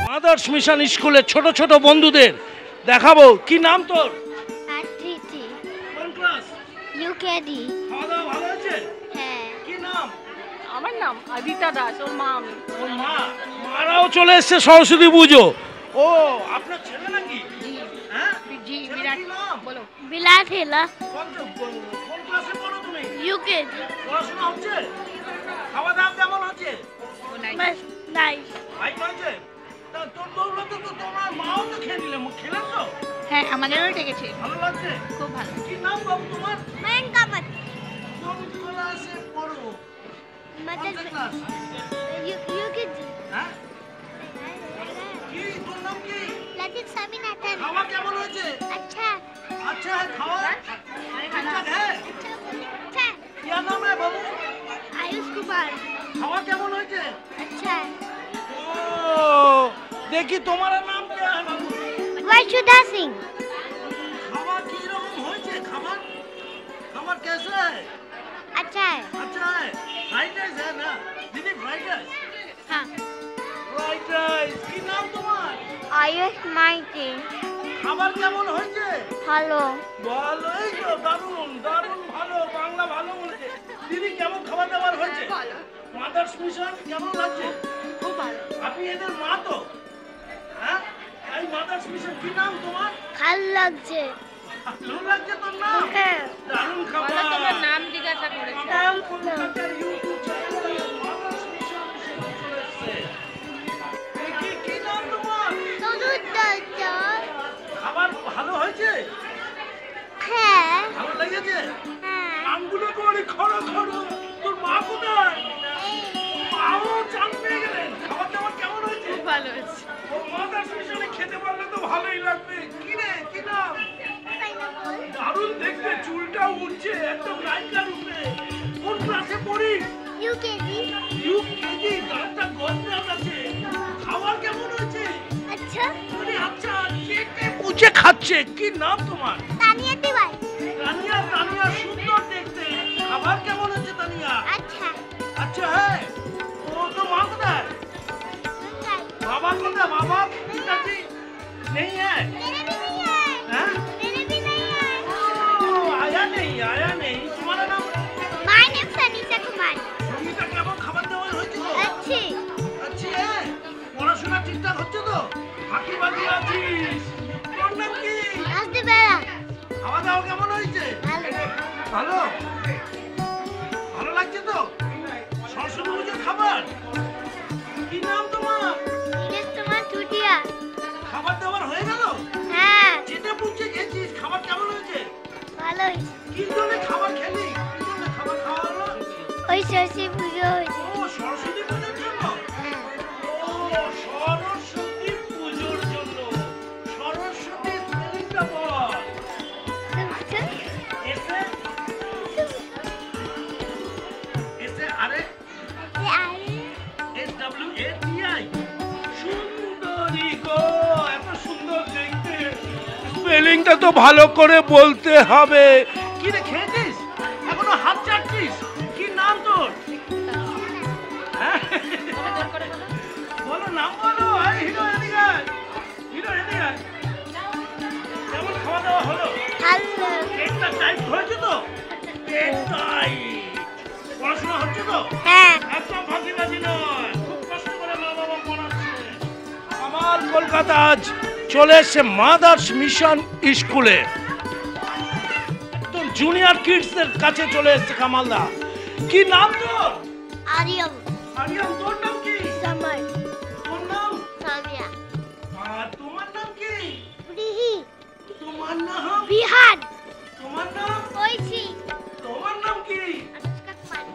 Mother's mission স্কুলের ছোট ছোট বন্ধুদের দেখাবো। কি নাম তোর? আদ্রিতি। কোন ক্লাস? ইউকেজি। খাওয়া দাওয়া ভালো হয়েছে? হ্যাঁ। কি নাম? আমার নাম আদিতা দাস, ওর মা আমি। ওর মা? মারাও চলে এসছে সরস্বতী পুজো। ও আপনার ছেলে নাকি? জি। হ্যাঁ জি, ছেলের বিরাট। কি নাম? বলো। বিলাট হেলা। কোন ক্লাসে পড়ো তুমি? ইউকেজি। পড়াশোনা হচ্ছে? খাওয়া দাওয়া কেমন হচ্ছে? বাস নাইস। ভাই হয়েছে? তা তোর দৌলতে তো তোমার মাও তো খেয়ে নিলে, খেলেন তো? হ্যাঁ, আমাদেরও ডেকেছে। ভালো লাগছে? খুব ভালো। কি নাম বাবু তোমার? মেনকামত। কোন ক্লাসে পড়ো? মাদার কোন ক্লাস? ইউকেজি। হ্যাঁ? কি তোর নাম কি? लतिफ स्वामीनाथन। খাওয়া কেমন হয়েছে? अच्छा। अच्छा है खावा? ठीक है? अच्छा। क्या नाम है बाबू? आयुष कुमार। খাওয়া কেমন হয়েছে? अच्छा। ओ देखी तुम्हारा नाम क्या है बाबू? वैशुदा सिंह। খাওয়া কি রকম হয়েছে? খাবার খাবার कैसा है? अच्छा है। अच्छा है। फ्राइड राइस है ना दीदी? Fried rice? हाँ। फ्राइड राइस কি নাম তোমার? आयुष माइती। খাবার কেমন হয়েছে? हेलो। ভালোই তো, দারুণ দারুণ ভালো, বাংলা ভালো বলেছে। দিদি কেমন খাবার দাবার হয়েছে? ভালো। মাদার্স মিশন কেমন লাগছে? খুব ভালো। আপনি এদের মা তো? হ্যাঁ এই মাদার্স মিশন কি নাম তোমার? ভাল লাগছে। ভালো লাগছে তোর নাম? হ্যাঁ। দারুণ খাবার। বলো, তোমার নাম জিজ্ঞাসা করেছে। নাম কলকাতার ইউটিউব চ্যানেলে মাদার্স মিশন চলে এসেছে। কি নাম তোমার? দুধ দাদা। খাবার ভালো হয়েছে? হ্যাঁ। ভালো লেগেছে? হ্যাঁ। আঙ্গুলে করে খড়ো খড়ো। তোর মা কোথায়? মাও চান পেয়ে গেলেন। খাবার দাবার কেমন হয়েছে? খুব ভালো হয়েছে। ও মাদার্স মিশনে খেতে পারলে তো ভালোই লাগবে। কি রে কি নাম? দারুণ দেখতে, চুলটা উঠছে একদম নায়িকার রূপে। কোন ক্লাসে পড়িস? ইউকেজি। ইউকেজি। গানটা গন্ডার আছে। খাবার কেমন হয়েছে? আচ্ছা। আরে আচ্ছা, চেটে পুচে খাচ্ছে। কি নাম তোমার? তানিয়া তিওয়ারি। তানিয়া। তানিয়া সুন্দর দেখতে। খাবার কেমন হয়েছে তানিয়া? अच्छा। अच्छा है। तो तो माँ कोথায়? बाबा कोথায়? बाबा पिताजी नहीं है? मेरे भी नहीं है। हैं? मेरे भी नहीं है। ओ, आया नहीं। तुम्हारा नाम? माय नेम सनीता कुमारी। সঙ্গীতা কেমন খাবার দাবার হয়েছে তো? अच्छी। अच्छी है। পড়াশোনা ঠিকঠাক হচ্ছে তো? ফাঁকি বাকি আছিস? তোর নাম কি? আসতে বেলা। খাওয়া দাওয়া কেমন হয়েছে? ভালো। ভালো? ভালো লাগছে তো? সরস্বতী পুজোর খাবার? কি নাম তোমার? ইংলিশ তোমার টুটিয়া। খাবার দাবার হয়ে গেল? হ্যাঁ। চেটে পুচে খেয়েছিস। খাবার কেমন হয়েছে? ভালো হয়েছে। কি জন্য খাবার খেলি? কি জন্য খাবার খাওয়া হলো? ওই সরস্বতী পুজো হয়েছে। ও সরস্বতী পুজোর জন্য? হ্যাঁ। ও সরস্বতী পুজোর জন্য। সরস্বতী স্পেলিংটা বল। এসে এসে আরে S W A T I. সুন্দরী গো, এত সুন্দর দেখতে। স্পেলিংটা তো ভালো করে বলতে হবে। কি রে খেয়েছিস? এখনো হাত চাটছিস? কি নাম তোর? হ্যাঁ? জোর করে বলো। বলো নাম বলো। এই হিরো এদিকে আয়। হিরো এদিকে আয়। কেমন খাওয়া দাওয়া হলো? ভালো। পেটটা টাইট হয়েছে তো? পেট টাইট। পড়াশোনা হচ্ছে তো? হ্যাঁ। একদম ফাঁকিবাজি নয়। খুব কষ্ট করে মা বাবা পড়াচ্ছে। আমার কলকাতা আজ চলে এসছে মাদার্স মিশন স্কুলে। একদম জুনিয়র কিডসদের কাছে চলে এসছে কামালদা। কি নাম তোর? আরিয়াম। আরিয়াম। তোর নাম কি? সমর। তোর নাম? সামিয়া। আর তোমার নাম কি? রিহি। তোমার নাম? বিহান। তোমার নাম? ঐশী। তোমার নাম কি? অনুষ্কা কুমারী।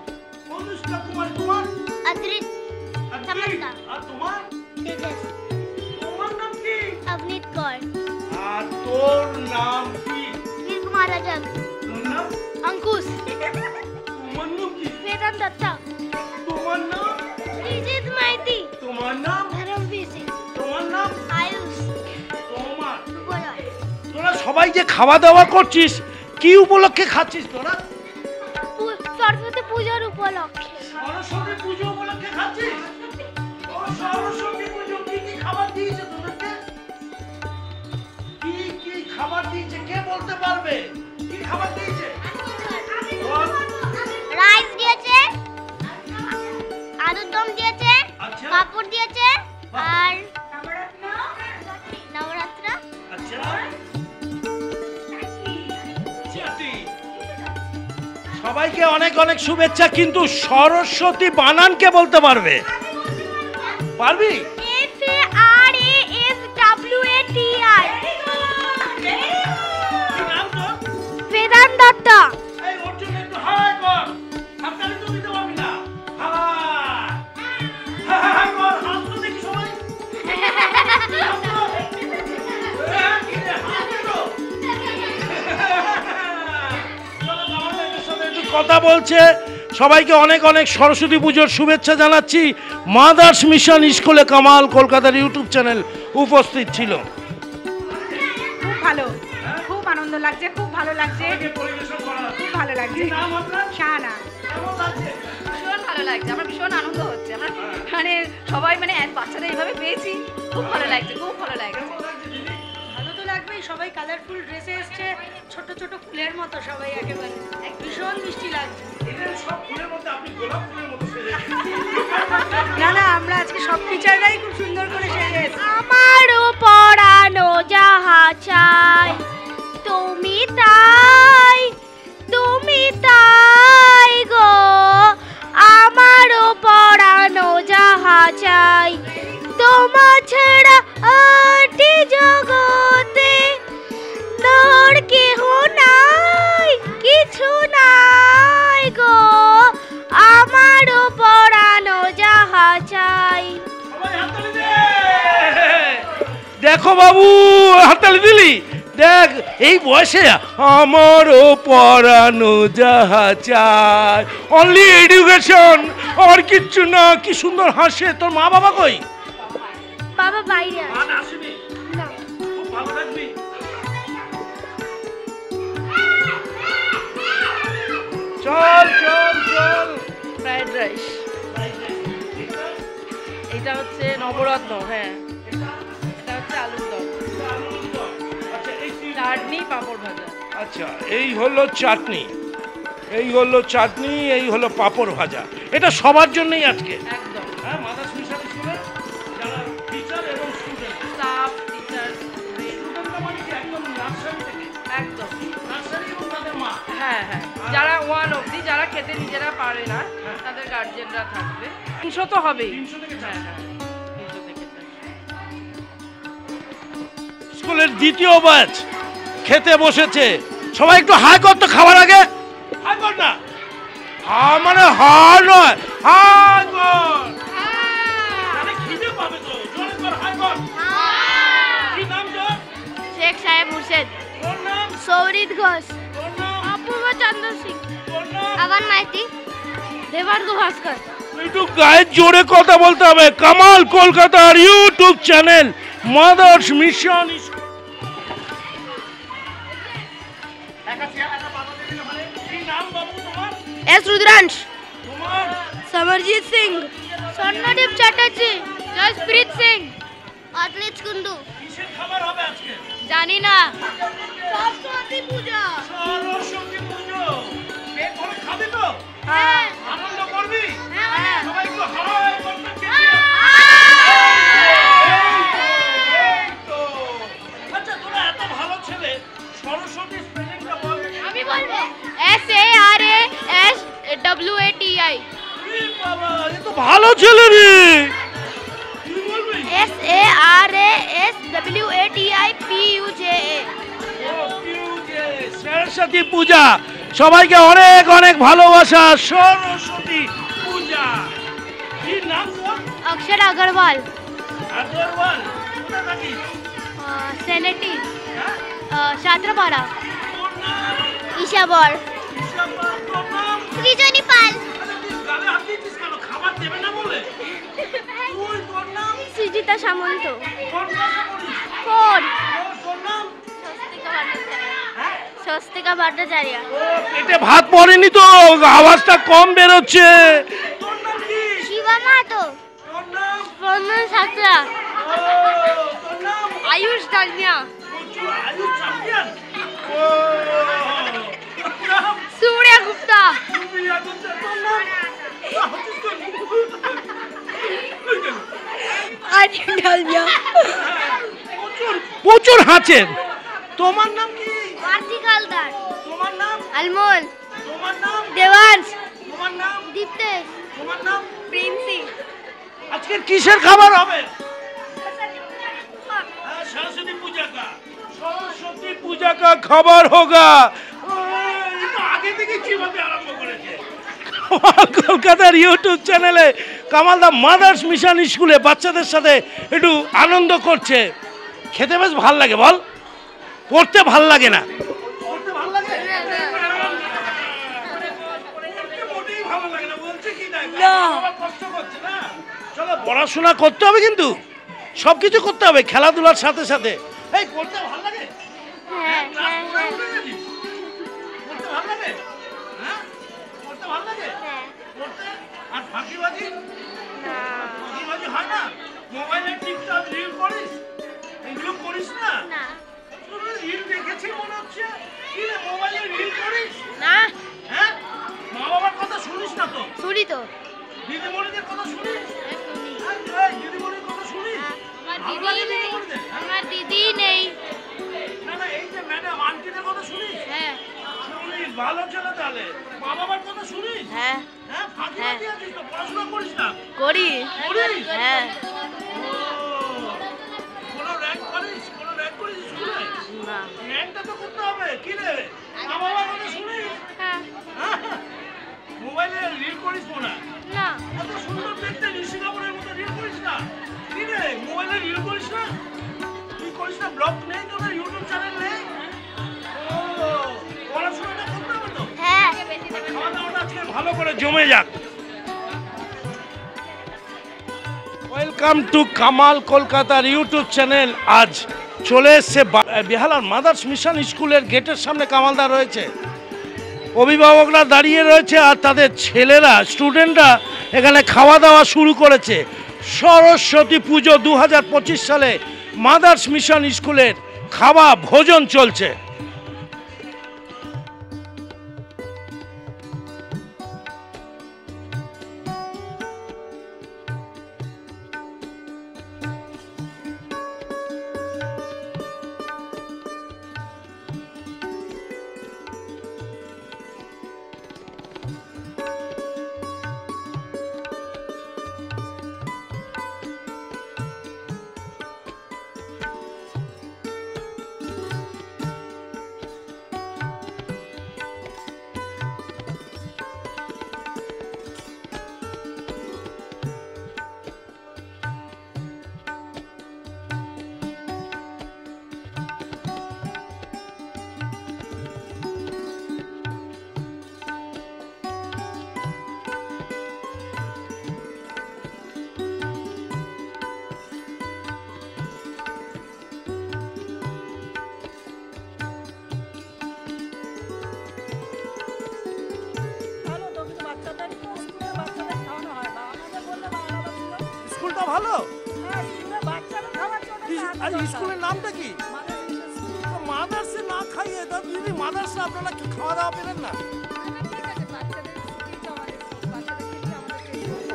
অনুষ্কা কুমার। তোমার? अद्रित। समंता। আর তোমার? तेजस। তোমার নাম কি? अवनीत कौर। আর তোর নাম কি? वीर कुमार रजक। তোর নাম? अंकुश। তোমার नाम की? वेदन दत्ता। তোমার नाम? विजित माइती। তোমার नाम? धर्मवीर। সবাই যে খাওয়া দাওয়া করছিস কি উপলক্ষে খাচ্ছিস তোরা? সরস্বতী পূজার উপলক্ষে। সরস্বতী পুজো উপলক্ষে খাচ্ছিস? ও সরস্বতী পুজো কি কি খাবার দিয়েছে তোদেরকে? কি কি খাবার দিয়েছে কে বলতে পারবে? কি খাবার দিয়েছে? রাইস দিয়েছে, আলুর দম দিয়েছে, আচ্ছা। পাপড় দিয়েছে আর নবরাত্রা। আচ্ছা। চাটি। সবাইকে অনেক অনেক শুভেচ্ছা, কিন্তু সরস্বতী বানান কে বলতে পারবে? পারবি? SARASWATI। কি নাম তোর? বেদান্ত দত্ত। এই ওর জন্য একটু হাই কর। হাততালি তো দিতে পারবি না। হাই। হাই কর, হাত তো দেখি সবাই। হাত তো। কি রে, হাত তো। চলো, আমাদের সাথে একটু কথা বলছে। সবাইকে অনেক অনেক সরস্বতী পুজোর শুভেচ্ছা জানাচ্ছি। মাদার্স মিশন স্কুলে কামাল কলকাতার ইউটিউব চ্যানেল উপস্থিত ছিল। খুব ভালো, খুব আনন্দ লাগছে, খুব ভালো লাগছে, খুব ভালো লাগছে। শাহানা। ভীষণ ভালো লাগছে, আমার ভীষণ আনন্দ হচ্ছে। আমরা মানে সবাই মানে বাচ্চাদের এইভাবে পেয়েছি, খুব ভালো লাগছে, খুব ভালো লাগছে। ভালো তো লাগবেই, সবাই কালারফুল ড্রেসে এসছে, ছোট ছোট ফুলের মতো সবাই একেবারে, ভীষণ মিষ্টি লাগছে। না না, আমরা আজকে সব টিচাররাই খুব সুন্দর করে সেজে এসেছি। আমারও পড়ানো যাহা চাই, তুমি তাই, তুমি তাই গো। আমারও পড়ানো যাহা চাই, তোমা ছাড়া আটি জগতে তোর কেহ নাই, কিছু নাই গো। আমারও পড়ানো যাহা চাই। দেখো বাবু, হাততালি দিলি। দেখ, এই বয়সে আমারও পড়ানো যাহা চাই, অনলি এডুকেশন, আর কিচ্ছু না। কি সুন্দর হাসে। তোর মা বাবা কই? বাবা বাইরে আছে। আসেনি? না। খুব ভালো থাকবি। চল চল চল। ফ্রাইড রাইস, এটা হচ্ছে নবরত্ন, হ্যাঁ, এটা হচ্ছে আলুর দম, আচ্ছা, এই চাটনি, পাঁপড় ভাজা। আচ্ছা, এই হলো চাটনি, এই হলো চাটনি, এই হলো পাঁপড় ভাজা। এটা সবার জন্যই আজকে। একদম, হ্যাঁ, মাদার্স মিশন স্কুলে যারা টিচার এবং স্টুডেন্ট। স্টাফ, টিচার, স্টুডেন্টরা মানে কি একদম নার্সারি থেকে? একদম, নার্সারি এবং তাদের মা। হ্যাঁ হ্যাঁ, যারা 1 অবধি, যারা খেতে নিজেরা পারে না, তাদের গার্জিয়ানরা থাকবে। 300 তো হবেই। 300 থেকে হ্যাঁ হ্যাঁ, 300 থেকে 400। স্কুলের দ্বিতীয় ব্যাচ খেতে বসেছে। সবাই একটু হাই কর তো খাবার আগে। হাই কর না, মানে হাই নয়, হাই কর। আরে খিদে পাবে তো, জোরে কর, হাই কর। কি নাম তোর? শেখ সাহেব মুর্শেদ। তোর নাম? সৌরিত ঘোষ। তোর নাম? অপূর্ব চন্দ্র সিং। তোর নাম? আবান মাইতি। দেবার্ঘ ভাস্কর। একটু গায়ে জোরে কথা বলতে হবে। কামাল কলকাতার ইউটিউব চ্যানেল মাদার্স মিশন। কি নাম বাবু তোমার? এস রুদ্রাংশ। তোমার? समरजीत सिंह। স্বর্ণদীপ চ্যাটার্জি। জয়প্রীত সিং। অতলিত কুন্ডু। কিসের খাবার হবে আজকে? জানি না। সরস্বতী পূজা। সরস্বতী পুজো। পেট ভরে খাবি তো? হ্যাঁ। আনন্দ করবি? হ্যাঁ। সবাই একটু হাই করতে চেষ্টা। এই তো। আচ্ছা, তোরা এত ভালো ছেলে, সরস্বতী স্পেলিংটা বল। আমি বলবো। SARASWATI। এই বাবা, এ তো ভালো ছেলে রে। তুই বলবি? SARASWATI সরস্বতী পূজা। সবাইকে অনেক অনেক ভালোবাসা। সরস্বতী পূজা। কি নাম তোর? अक्षर अग्रवाल। আগরওয়াল। কোথা থাকিস? सेनेटी। হ্যাঁ? छात्रापाड़ा। তোর নাম? ईशाबर। ইশাপা। তোর নাম? সৃজনী পাল। আরে তুই গালে হাত দিয়েছিস কেন? খাবার দেবে না বলে? তুই, তোর নাম? সৃজিতা সামন্ত। কোন ক্লাসে পড়িস? 4। তোর নাম? স্বস্তিকা ভট্টাচার্য। স্বস্তিকা ভট্টাচার্য। পেটে ভাত পড়েনি তো, আওয়াজটা কম বেরোচ্ছে। তোর নাম কি? শিবা মাহাতো। তোর নাম? বন্ধন সাঁতরা। তোর নাম? আয়ুষ ডালমিয়া। আয়ুষ চাপিয়ান। তোর নাম? সূর্যা গুপ্তা। সুপ্রিয়া গুপ্তা। তোর নাম? আয়ুষ ডালমিয়া। প্রচুর হাঁচেন। তোমার নাম কি? আরতি হালদার। তোমার নাম? আলমোল। তোমার নাম? দেবাংশ। তোমার নাম? দীপ্তেশ। তোমার নাম? প্রিন্সি। আজকে কিসের খাবার হবে? सरस्वती पूजा का। सरस्वती पूजा का खबर होगा। ये तो आगे থেকে চিবাতে আরম্ভ করেছে। কলকাতার ইউটিউব চ্যানেলে কামাল দা মাদার্স মিশন স্কুলে বাচ্চাদের সাথে একটু আনন্দ করছে। খেতে বেশ ভাল লাগে, বল? পড়তে ভাল লাগে না? পড়তে ভাল লাগে? মোটেই ভালো লাগে না, বলছে কি না? বাবা কষ্ট করছে না। চলো পড়াশোনা করতে হবে, কিন্তু সব কিছু করতে হবে খেলাধুলার সাথে সাথে। এই পড়তে ভালো লাগে? হ্যাঁ হ্যাঁ হ্যাঁ পড়তে ভালো লাগে? হ্যাঁ পড়তে ভালো লাগে? হ্যাঁ। পড়তে আর ফাঁকিবাজি? না। ফাঁকিবাজি হয় না? মোবাইলে টিকটক রিল করিস? এগুলো করিস না? না। তুমি রিল দেখেছি মনে হচ্ছে। কি রে, মোবাইলে রিল করিস? না। হ্যাঁ? মা বাবার কথা শুনিস না তো? শুনি তো। দিদিমণিদের কথা শুনিস? শুনি। এই দিদিমণির কথা শুনিস? আমার ভালো দিদি লাগে নেই। দিদিমণিদের? হ্যাঁ? আমার দিদি নেই। না না, এই যে ম্যাডাম আন্টিদের কথা শুনিস? হ্যাঁ শুনিস, ভালো ছেলে তাহলে। মা বাবার কথা শুনিস? হ্যাঁ হ্যাঁ, ফাঁকিবাজি আছিস তো, পড়াশোনা করিস না? করি। করিস? হ্যাঁ। ও, কোনো র্যাঙ্ক করিস? কোনো র্যাঙ্ক করিস স্কুলে? না। র্যাঙ্কটা তো করতে হবে। কি রে, মা বাবার কথা শুনিস? হ্যাঁ। হ্যাঁ? মোবাইলে রিল করিস মনে হয়? না। এত সুন্দর দেখতে ঋষি কাপুরের মতো রিল করিস না? কি রে, মোবাইলে রিল করিস না? তুই করিস না? ব্লগ নেই তোদের, ইউটিউব চ্যানেল নেই? ও, পড়াশোনাটা করতে হবে তো। হ্যাঁ। খাওয়া দাওয়াটা আজকে ভালো করে জমে যাক। ওয়েলকাম টু কামাল কলকাতার ইউটিউব চ্যানেল। আজ চলে এসছে বেহালার মাদার্স মিশন স্কুলের গেটের সামনে কামালদা রয়েছে। অভিভাবকরা দাঁড়িয়ে রয়েছে আর তাদের ছেলেরা, স্টুডেন্টরা এখানে খাওয়া দাওয়া শুরু করেছে। সরস্বতী পুজো 2025 সালে মাদার্স মিশন স্কুলের খাওয়া ভোজন চলছে। স্কুলটা ভালো? আর স্কুলের নামটা কি? মাদার্সে না খাইয়ে তা দিদি, মাদার্সে আপনারা কি খাওয়া দাওয়া পেলেন না?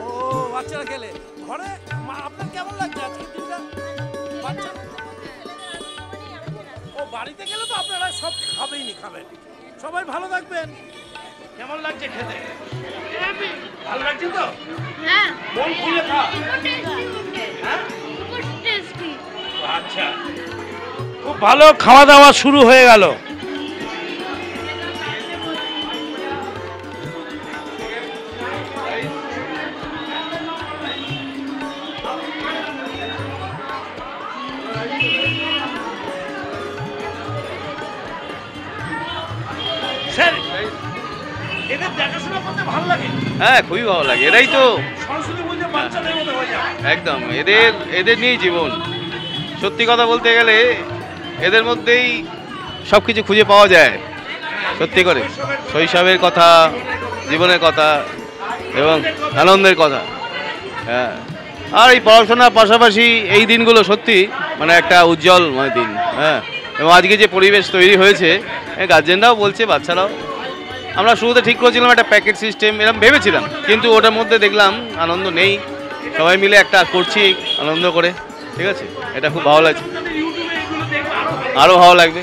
ও, বাচ্চারা খেলে ঘরে। আপনার কেমন লাগছে আজকে দিনটা? বাচ্চা ও বাড়িতে গেলে তো আপনারা সব খাবেনই, খাবেন। সবাই ভালো থাকবেন। কেমন লাগছে খেতে? ভালো লাগছে তো? হ্যাঁ। মন খুলে খা। হ্যাঁ? টেস্টি। আচ্ছা, খুব ভালো খাওয়া দাওয়া শুরু হয়ে গেল। স্যার, এদের দেখাশোনা করতে ভালো লাগে? হ্যাঁ, খুবই ভালো লাগে। এরাই তো সরস্বতী পুজো বাচ্চাদের মতো হয়ে যায়। একদম এদের নিয়েই জীবন। সত্যি কথা বলতে গেলে এদের মধ্যেই সব কিছু খুঁজে পাওয়া যায়। সত্যি করে শৈশবের কথা, জীবনের কথা এবং আনন্দের কথা। হ্যাঁ, আর এই পড়াশোনার পাশাপাশি এই দিনগুলো সত্যি মানে একটা উজ্জ্বলময় দিন। হ্যাঁ, এবং আজকে যে পরিবেশ তৈরি হয়েছে, গার্জেনরাও বলছে, বাচ্চারাও, আমরা শুরুতে ঠিক করেছিলাম একটা প্যাকেট সিস্টেম এরকম ভেবেছিলাম, কিন্তু ওটার মধ্যে দেখলাম আনন্দ নেই। সবাই মিলে একটা করছি আনন্দ করে, ঠিক আছে, এটা খুব ভালো লাগছে, আরও ভালো লাগবে,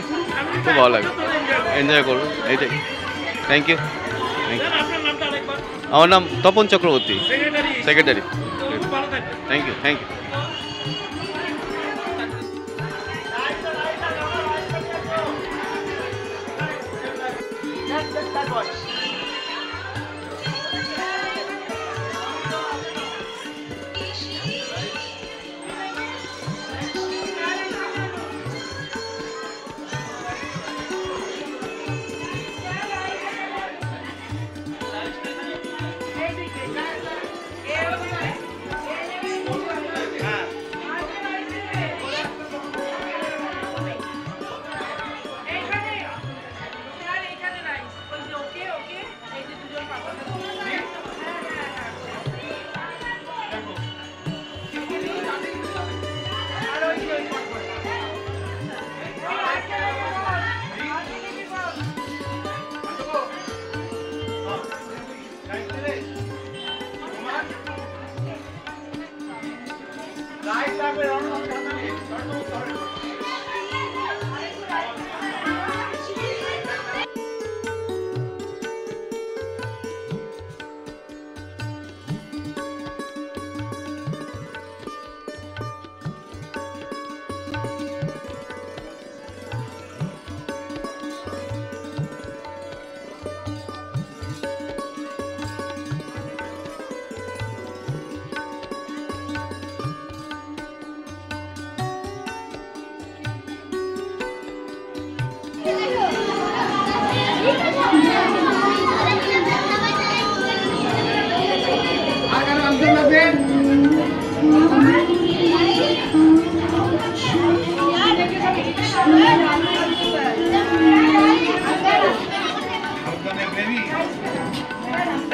খুব ভালো লাগবে, এনজয় করবো, এইটাই। Thank you, thank you. আমার নাম Tapan Chakraborty, secretary. Thank you, thank you.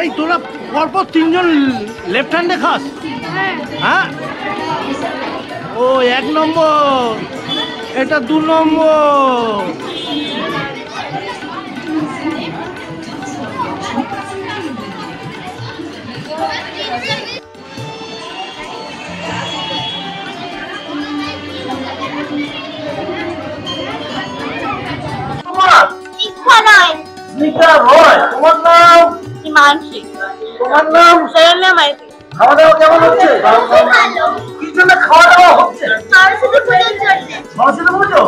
এই তোরা পরপর তিনজন লেফট হ্যান্ডে খাস? হ্যাঁ, ও 1 নম্বর, এটা 2 নম্বর। তোমার নাম? হিমাংশী। তোমার নাম? শরণ্যা মাইতি। খাওয়া দাওয়া কেমন হচ্ছে? কি জন্য খাওয়া দাওয়া হচ্ছে? সরস্বতী পুজোর জন্য। সরস্বতী পুজো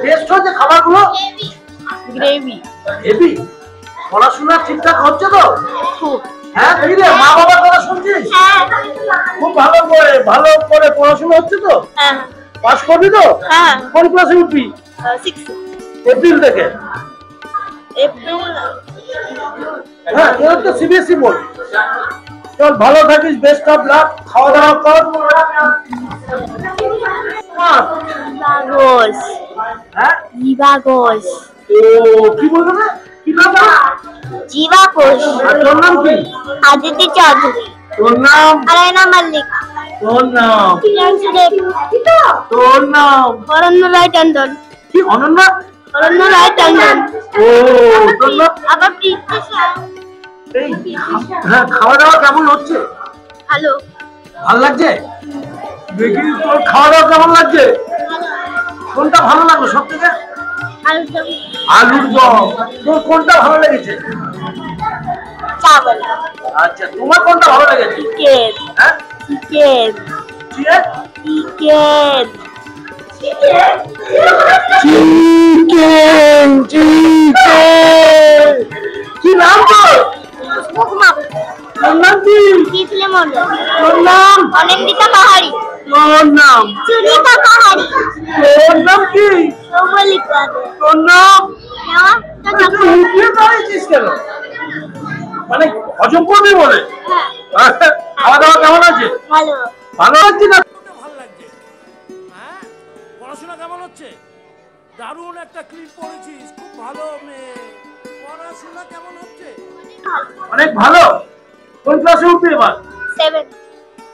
টেস্ট হচ্ছে খাবারগুলো? গ্রেভি। হেভি। পড়াশোনা ঠিকঠাক হচ্ছে তো? খুব। হ্যাঁ, দেখি রে, মা বাবার কথা শুনছিস? হ্যাঁ। খুব ভালো করে পড়াশোনা হচ্ছে তো? হ্যাঁ। পাস করবি তো? হ্যাঁ। কোন ক্লাসে উঠবি? 6 এপ্রিল থেকে। এপ্রিল। হ্যাঁ, তোর তো সিবিএসসি বোর্ড। চল, ভালো থাকিস, বেস্ট অফ লাক, খাওয়া দাওয়া কর। ঘোষ। হ্যাঁ, জীবা ঘোষ। ও কি বলবো না, কি নাম? জীবা ঘোষ। আর তোর নাম কি? আদিতি চৌধুরী। তোর নাম? আরায়না মল্লিক। তোর নাম? প্রিয়াংশু দেবী। তোর নাম? অরণ্য রায় টন্ডন। কি অনন্যা? অরণ্য রায় টন্ডন। ও, তোর নাম? আবার প্রীতি শাহ। এই হ্যাঁ, খাওয়া দাওয়া কেমন হচ্ছে? ভালো। ভালো লাগছে? দেখি তোর খাওয়া দাওয়া কেমন লাগছে? কোনটা ভালো লাগলো সব থেকে? আলুদম। আলুর দম। তোর কোনটা ভালো লেগেছে? চাवल। আচ্ছা, তোমার কোনটা ভালো লেগেছে? চিকেন। হ্যাঁ, chicken. Chicken? Chicken. Chicken chicken. কি নাম তোর? মুখমা। তোর নাম কি? তিতলি মণ্ডল। তোর নাম? অনিন্দিতা পাহাড়ি। তোর নাম? সুনিতা পাহাড়ি। তোর নাম কি? সৌমলিকা। তোর নাম? না, উঠিয়ে দাঁড়িয়েছিস কেন? মানে হজম করবি বলে? হ্যাঁ। খাওয়া দাওয়া কেমন আছে? ভালো। ভালো লাগছে না? ভালো লাগছে। হ্যাঁ, পড়াশোনা কেমন হচ্ছে? দারুণ একটা ক্লিপ পড়েছিস, খুব ভালো মেয়ে। ও পড়াশোনা কেমন হচ্ছে? অনেক ভালো। কোন ক্লাসে উঠবে এবার? 7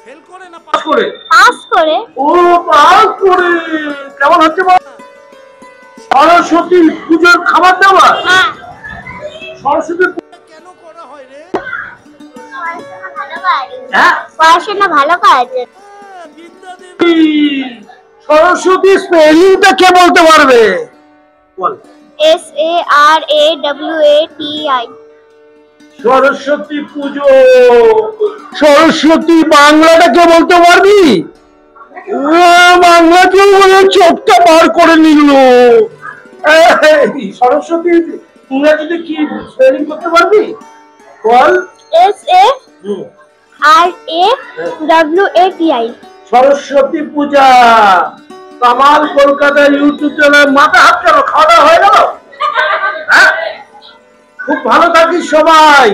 ফেল করে না পাস করে? পাস করে। ও পাস করে। কেমন হচ্ছে বল? সরস্বতী পূজার খাবার দেওয়া? হ্যাঁ। সরস্বতী পূজা কেন করা হয় রে? হ্যাঁ, পড়াশোনা ভালো করেছে। বিদ্যাদেবী। সরস্বতী স্পেলিংটা কে বলতে পারবে? বল। SARAWATI। সরস্বতী পুজো। সরস্বতী বাংলাটা কে বলতে পারবি? বাংলা কেউ বলে চোখটা বার করে নিল। সরস্বতী ইংরেজিতে কি স্পেলিং করতে পারবি? বল। SARAWATI। Saraswati puja. Kamal Kolkata YouTube channel. মাথা হাত কেন? খাওয়া দাওয়া হয়ে গেল? হ্যাঁ, খুব ভালো থাকিস সবাই।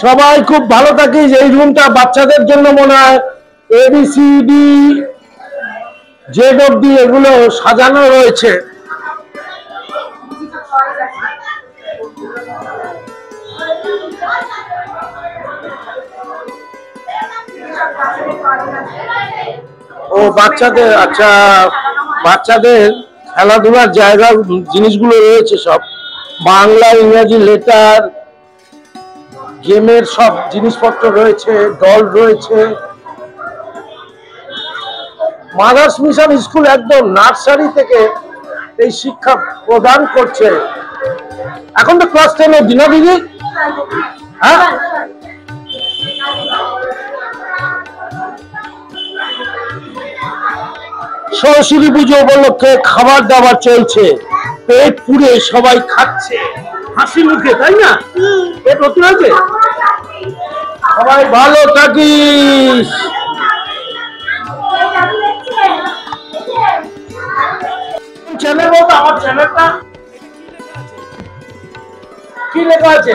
সবাই খুব ভালো থাকিস। এই রুমটা বাচ্চাদের জন্য মনে হয় ABCD Z অব্দি এগুলো সাজানো রয়েছে। ও বাচ্চাদের, আচ্ছা বাচ্চাদের খেলাধুলার জায়গা জিনিসগুলো রয়েছে সব। বাংলা ইংরাজি লেটার, গেমের সব জিনিসপত্র রয়েছে, ডল রয়েছে। মাদার্স মিশন স্কুল একদম নার্সারি থেকে এই শিক্ষা প্রদান করছে। এখন তো ক্লাস 10 অবধি না দিদি? হ্যাঁ, সরস্বতী পুজো উপলক্ষে খাবার দাবার চলছে। পেট পুড়ে সবাই খাচ্ছে হাসি মুখে, তাই না? পেট ভর্তি হয়েছে। সবাই ভালো থাকিস। চ্যানেল বলতো, আমার চ্যানেলটা কি লেখা আছে?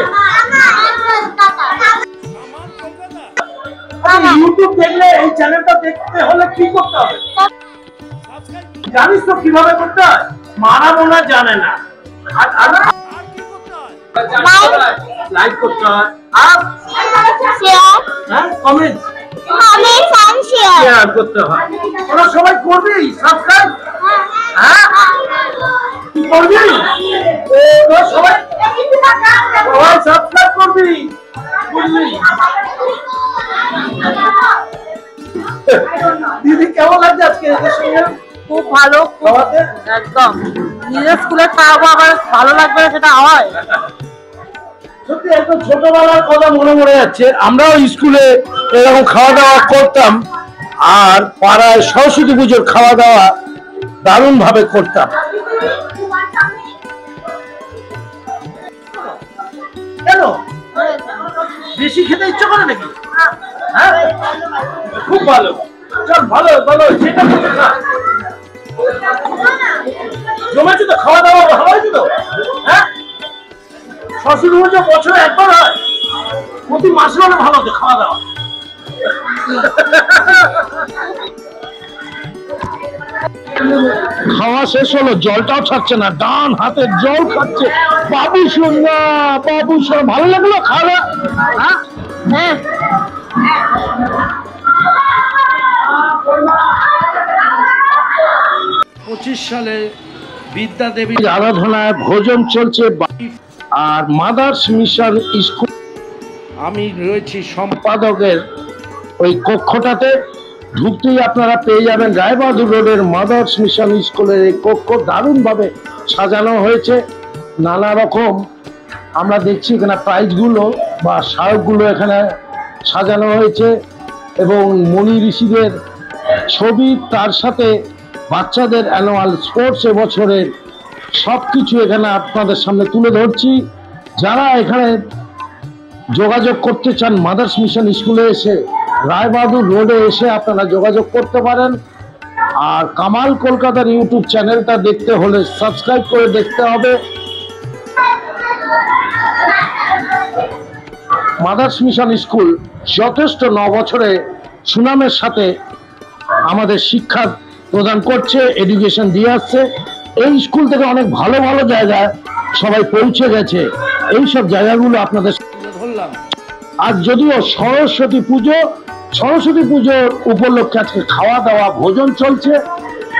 ইউটিউব দেখলে এই চ্যানেলটা দেখতে হলে কি করতে হবে? জানিস তো কিভাবে করতে হয়? মারা মনে জানে না। আর কি করতে হয়? লাইক করতে হয় আর কমেন্ট শেয়ার করতে হয়। তোরা সবাই করবি সাবস্ক্রাইব? হ্যাঁ, কি করবি? তোরা সবাই সাবস্ক্রাইব করবি, বুঝলি? দিদি কেমন লাগছে আজকে এদের সঙ্গে? খুব ভালো, খাওয়াতে? একদম। নিজের স্কুলে খাওয়াবো আবার ভালো লাগবে না সেটা হয়? সত্যি একদম ছোটবেলার কথা মনে পড়ে যাচ্ছে। আমরাও স্কুলে এরকম খাওয়া দাওয়া করতাম, আর পাড়ায় সরস্বতী পুজোর খাওয়া দাওয়া দারুণ ভাবে করতাম। কেন বেশি খেতে ইচ্ছা করে নাকি? হ্যাঁ, খুব ভালো। চল ভালো ভালো, সেটা খেতে খা। জমেছে তো খাওয়া দাওয়া, ভালো হয়েছে তো? হ্যাঁ, সরস্বতী পুজো বছরে একবার হয়, প্রতি মাসে হলে ভালো হতো খাওয়া দাওয়া। খাওয়া শেষ হলো, জলটাও ছাড়ছে না, ডান হাতে জল খাচ্ছে। বাবু সোনা, বাবু সোনা, ভালো লাগলো খাওয়া? হ্যাঁ হ্যাঁ। 25 সালে বিদ্যাদেবীর আরাধনায় ভোজন চলছে, আর মাদার্স মিশন স্কুল আমি রয়েছি সম্পাদকের ওই কক্ষটাতে। ঢুকতেই আপনারা পেয়ে যাবেন রায়বাহাদুর রোডের মাদার্স মিশন স্কুলের এই কক্ষ। দারুণভাবে সাজানো হয়েছে, নানা রকম আমরা দেখছি এখানে প্রাইজগুলো বা স্মারকগুলো এখানে সাজানো হয়েছে, এবং মুনি ঋষিদের ছবি, তার সাথে বাচ্চাদের অ্যানুয়াল স্পোর্টস এবছরের সব কিছু এখানে আপনাদের সামনে তুলে ধরছি। যারা এখানে যোগাযোগ করতে চান মাদার্স মিশন স্কুলে এসে, রায়বাহাদুর রোডে এসে আপনারা যোগাযোগ করতে পারেন। আর কামাল কলকাতার ইউটিউব চ্যানেলটা দেখতে হলে সাবস্ক্রাইব করে দেখতে হবে। মাদার্স মিশন স্কুল যথেষ্ট 9 বছরে সুনামের সাথে আমাদের শিক্ষা প্রদান করছে, এডুকেশন দিয়ে আসছে। এই স্কুল থেকে অনেক ভালো ভালো জায়গায় সবাই পৌঁছে গেছে, এইসব জায়গাগুলো আপনাদের ধরলাম। আজ যদিও সরস্বতী পুজোর উপলক্ষে আজকে খাওয়া দাওয়া ভোজন চলছে,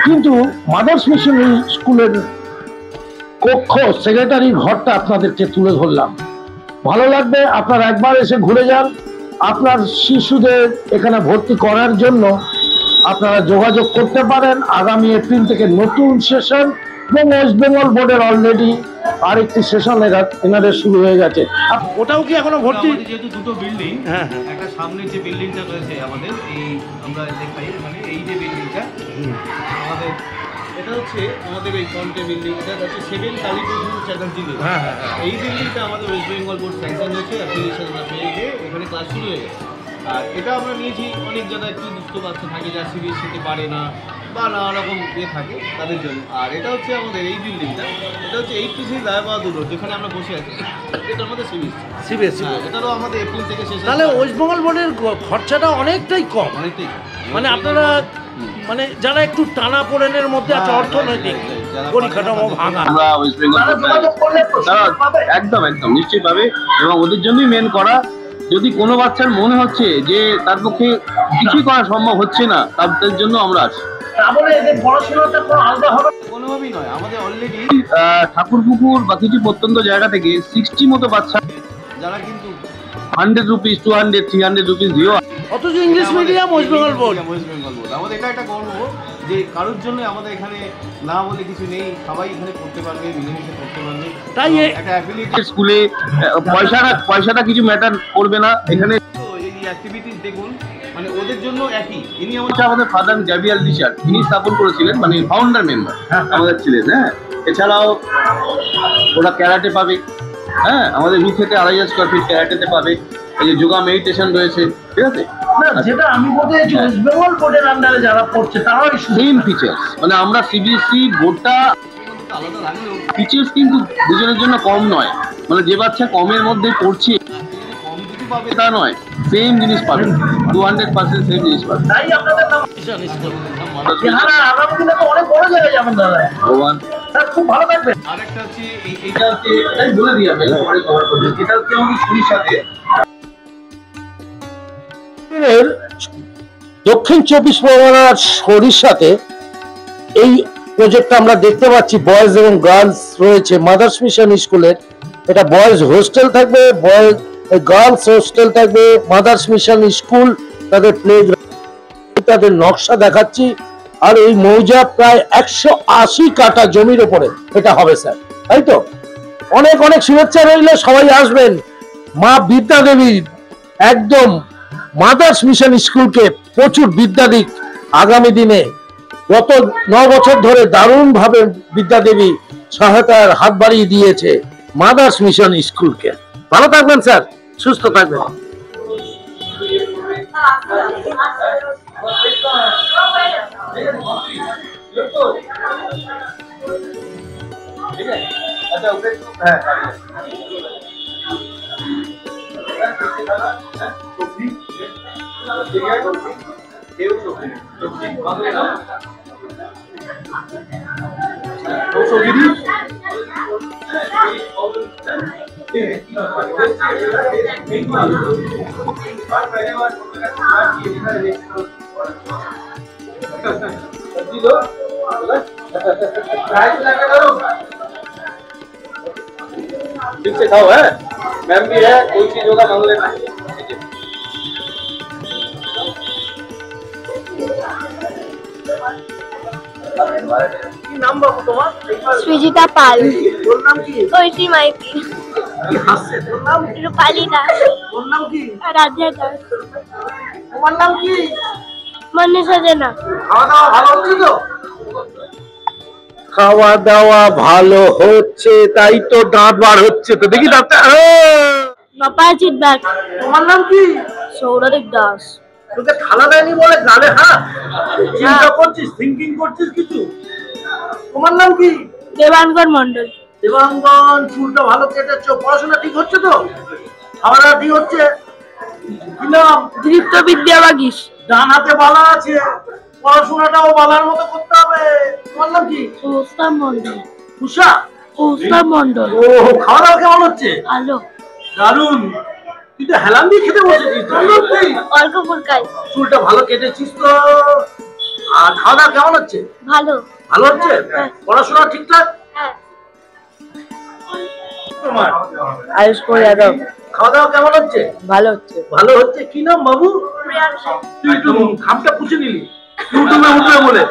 কিন্তু মাদার্স মিশন স্কুলের কক্ষ সেক্রেটারি ঘরটা আপনাদেরকে তুলে ধরলাম। ভালো লাগবে, আপনারা একবার এসে ঘুরে যান। আপনার শিশুদের এখানে ভর্তি করার জন্য আপনারা যোগাযোগ করতে পারেন। আগামী এপ্রিল থেকে নতুন সেশন, এবং ওয়েস্ট বেঙ্গল বোর্ডের অলরেডি আরেকটি সেশন এনাদের শুরু হয়ে গেছে। ওটাও কি এখনো ভর্তি? আমাদের যেহেতু দুটো বিল্ডিং, হ্যাঁ। একটা সামনে যে বিল্ডিংটা রয়েছে আমাদের, এই আমরা দেখাই মানে এই যে বিল্ডিংটা আমাদের, এটা হচ্ছে আমাদের এই ফ্রন্টে বিল্ডিং, এটা হচ্ছে 7 কালীপুর চ্যাটার্জি রোড। হ্যাঁ। এই বিল্ডিংটা আমাদের ওয়েস্ট বেঙ্গল বোর্ড স্যাংশন হয়েছে, অ্যাপ্লিকেশন আমরা পেয়ে গিয়ে এখানে ক্লাস শুরু হয়ে গেছে। আর এটা আমরা নিয়েছি অনেক জায়গায় একটু দুস্থ বাচ্চা থাকে যা সিবিএসসিতে পারে না বা নানা রকম ইয়ে থাকে তাদের জন্য। আর এটা হচ্ছে আমাদের এই বিল্ডিংটা, এটা হচ্ছে 83 রায়বাহাদুর রোড, যেখানে আমরা বসে আছি, এটা আমাদের সিবিএসসি। এটারও আমাদের এপ্রিল থেকে শেষ। তাহলে ওয়েস্ট বেঙ্গল বোর্ডের খরচাটা অনেকটাই কম। অনেকটাই মানে আপনারা মানে যারা একটু টানা পোড়েনের মধ্যে আছে, অর্থনৈতিক পরিকাঠামো ভাঙা, আমরা ওয়েস্ট বেঙ্গল একদম নিশ্চয়ই পাবে, এবং ওদের জন্যই মেন করা। যদি কোনো বাচ্চার মনে হচ্ছে যে তার পক্ষে কিছুই করা সম্ভব হচ্ছে না, তাদের জন্য আমরা আছি। কোনোভাবেই নয়, আমাদের অলরেডি ঠাকুরপুকুর বা কিছু প্রত্যন্ত জায়গা থেকে 60 মতো বাচ্চা যারা কিন্তু 100 রুপিস 200 300 রুপিস দিও, অথচ English medium West Bengal board. আমাদের এটা একটা গর্ব যে কারোর জন্য আমাদের এখানে না বলে কিছু নেই, সবাই এখানে পড়তে পারবে, মিলেমিশে পড়তে পারবে। তাই একটা অ্যাফিলিয়েটেড স্কুলে পয়সাটা কিছু ম্যাটার করবে না। এখানে এই অ্যাক্টিভিটিস দেখুন, মানে ওদের জন্য একই। ইনি আমাদের ফাদার গ্যাব্রিয়েল টিচার, ইনি স্থাপন করেছিলেন, মানে ফাউন্ডার মেম্বার আমাদের ছিলেন। হ্যাঁ, এছাড়াও ওরা ক্যারাটে পাবে। হ্যাঁ, আমাদের 2 থেকে 2.5 স্কোয়ার ফিট ক্যারাটেতে পাবে। এই যে যোগা মেডিটেশন রয়েছে, ঠিক আছে। যেটা আমি বলতে চাইছি, ওয়েস্ট বেঙ্গল বোর্ডের আন্ডারে যারা পড়ছে তারাও সেম ফিচার্স, মানে আমরা সিবিএসসি বোর্ডটা আলাদা লাগলেও ফিচার্স কিন্তু দুজনের জন্য কম নয়। মানে যে বাচ্চা কমের মধ্যে পড়ছে কম কিছু পাবে তা নয়, সেম জিনিস পাবে, 200% সেম জিনিস পাবে। তাই আপনাদের নাম আগামী দিনে তো অনেক বড় জায়গায় যাবেন দাদা। ভগবান স্যার খুব ভালো থাকবেন। আরেকটা হচ্ছে এইটা হচ্ছে, এটাই বলে দিই আমি, পরে কভার করব। এটা হচ্ছে আমাদের সরিষাতে দক্ষিণ 24 পরগনার সরিষাতে এই প্রজেক্টটা আমরা দেখতে পাচ্ছি। বয়েজ এবং গার্লস রয়েছে মাদার্স মিশন স্কুলের। এটা বয়েজ হোস্টেল থাকবে, গার্লস হোস্টেল থাকবে, মাদার্স মিশন স্কুল তাদের প্লেগ্রাউন্ড, তাদের নকশা দেখাচ্ছি। আর এই মৌজা প্রায় 180 কাঠা জমির উপরে এটা হবে স্যার, তাই তো? অনেক অনেক শুভেচ্ছা রইল, সবাই আসবেন। মা বিদ্যা দেবীর একদম মাদার্স মিশন স্কুলকে প্রচুর বিদ্যা দিক আগামী দিনে। গত 9 বছর ধরে দারুণ ভাবে বিদ্যা দেবী সহায়তার হাত বাড়িয়ে দিয়েছে মাদার্স মিশন স্কুলকে। ভালো থাকবেন স্যার, সুস্থ থাকবেন। ठीक से खाओ है, मैम भी है, कोई चीज होगा मांग लेना। কি নাম বাবু তোমার? সৃজিতা পাল। তোর নাম কি? ঐশী মাইতি। কি হাসছে? তোর নাম? রূপালী দাস। তোর নাম কি? রাধা দাস। তোমার নাম কি? মনীষা জেনা। খাওয়া দাওয়া ভালো হচ্ছে তো? খাওয়া দাওয়া ভালো হচ্ছে, তাই তো দাঁত বার হচ্ছে তো। দেখি দাঁতটা। নপাজিৎ ব্যাগ। তোমার নাম কি? সৌরদীপ দাস। তোকে খালা দেয়নি বলে গালে হাত? চিন্তা করছিস, থিঙ্কিং করছিস কিছু? তোমার নাম কি? দেবাঙ্গন মন্ডল। দেবাঙ্গন, চুলটা ভালো কেটেছ, পড়াশোনা ঠিক হচ্ছে তো? খাওয়া দাওয়া ঠিক হচ্ছে? কি নাম? দীপ্ত বিদ্যা বাগিস। ডান হাতে বালা আছে, পড়াশোনাটাও বালার মতো করতে হবে। তোমার নাম কি? উষা মন্ডল। উষা? কৌস্তব মন্ডল। ও, খাওয়া দাওয়া কেমন হচ্ছে? ভালো। দারুন। তুই তো হেলান দিয়ে খেতে বসেছিস, অল্প ফুলকাই। চুলটা ভালো কেটেছিস তো। আর খাওয়া দাওয়া কেমন হচ্ছে? ভালো। ভালো হচ্ছে? পড়াশোনা ঠিকঠাক? হ্যাঁ। তোমার আয়ুষ যাদব। খাওয়া দাওয়া কেমন হচ্ছে? ভালো হচ্ছে। ভালো হচ্ছে। কি নাম বাবু? তুই একটু খামটা পুছে নিলি ইউটিউবে উঠবে বলে।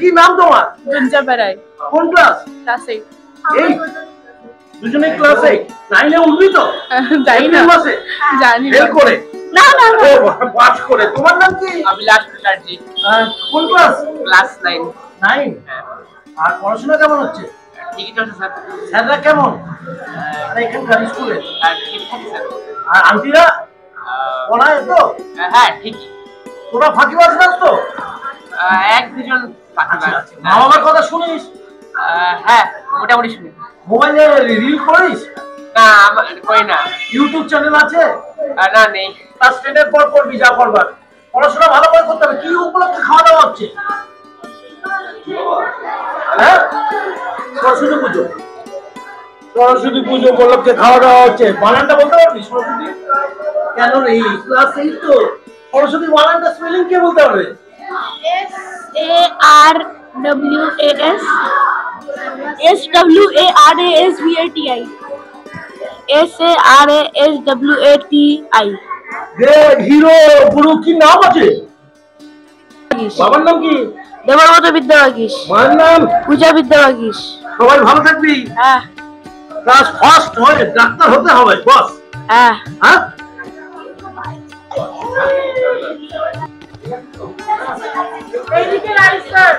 কি নাম তোমার? গুঞ্জা বেড়াই। কোন ক্লাস? ক্লাস 8। এই দুজনেই ক্লাস 8। 9 এ উঠবি তো? জানি না। ক্লাসে জানি ফেল করে? না না না। ও, পাস করে। তোমার নাম কি? অভিলাষ মুখার্জি। কোন ক্লাস? ক্লাস 9। 9। আর পড়াশোনা কেমন হচ্ছে? ঠিকই চলছে স্যার। স্যাররা কেমন? আর এখানকার স্কুলে? আর ঠিকঠাক স্যার। আর আন্টিরা পড়ায় তো? হ্যাঁ ঠিকই। তোরা ফাঁকিবাজ না তো? এক দুজন আচ্ছা, মা বাবার কথা শুনিস? হ্যাঁ মোটামুটি শুনি। মোবাইলে রিল করিস? না আমার কই না। ইউটিউব চ্যানেল আছে? না নেই। ক্লাস 10 এর পর করবি যা করবার। পড়াশোনা ভালো করে করতে হবে। কি উপলক্ষে খাওয়া দাওয়া হচ্ছে? হ্যাঁ, সরস্বতী পুজো। সরস্বতী পুজো উপলক্ষে খাওয়া দাওয়া হচ্ছে। বানানটা বলতে পারবি সরস্বতী? কেন রে, ক্লাস 8 তো। সরস্বতী বানানটা স্পেলিং কে বলতে পারবে? SARWAS SWARASBATI SARASWATI। দেখ হিরো গুরু কি নাম আছে? বাবার নাম কি? দেবরমত বিদ্যাবাগীশ। মার নাম? পূজা বিদ্যাবাগীশ। সবাই ভালো থাকবি। হ্যাঁ ক্লাস ফার্স্ট হয়ে ডাক্তার হতে হবে বস। হ্যাঁ। হ্যাঁ, এইদিকে রাইট স্যার।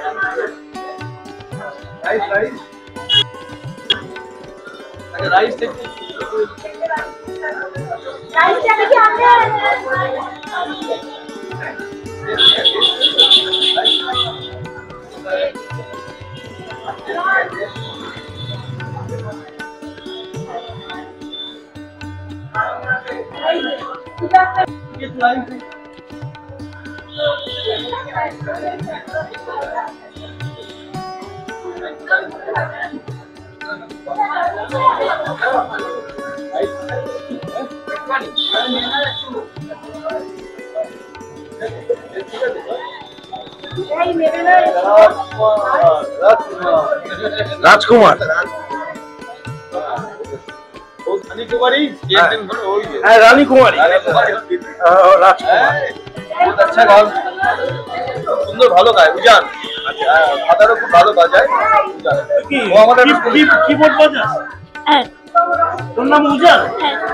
রাইটটা দেখি আমরা। রাজকুমার। হ্যাঁ, রানী কুমারী। রাজকুমার। সুন্দর ভালো গায় উজান। ফাদারও খুব ভালো বাজায়। কিবোর্ড বাজাস? হ্যাঁ। তোর নাম উজান?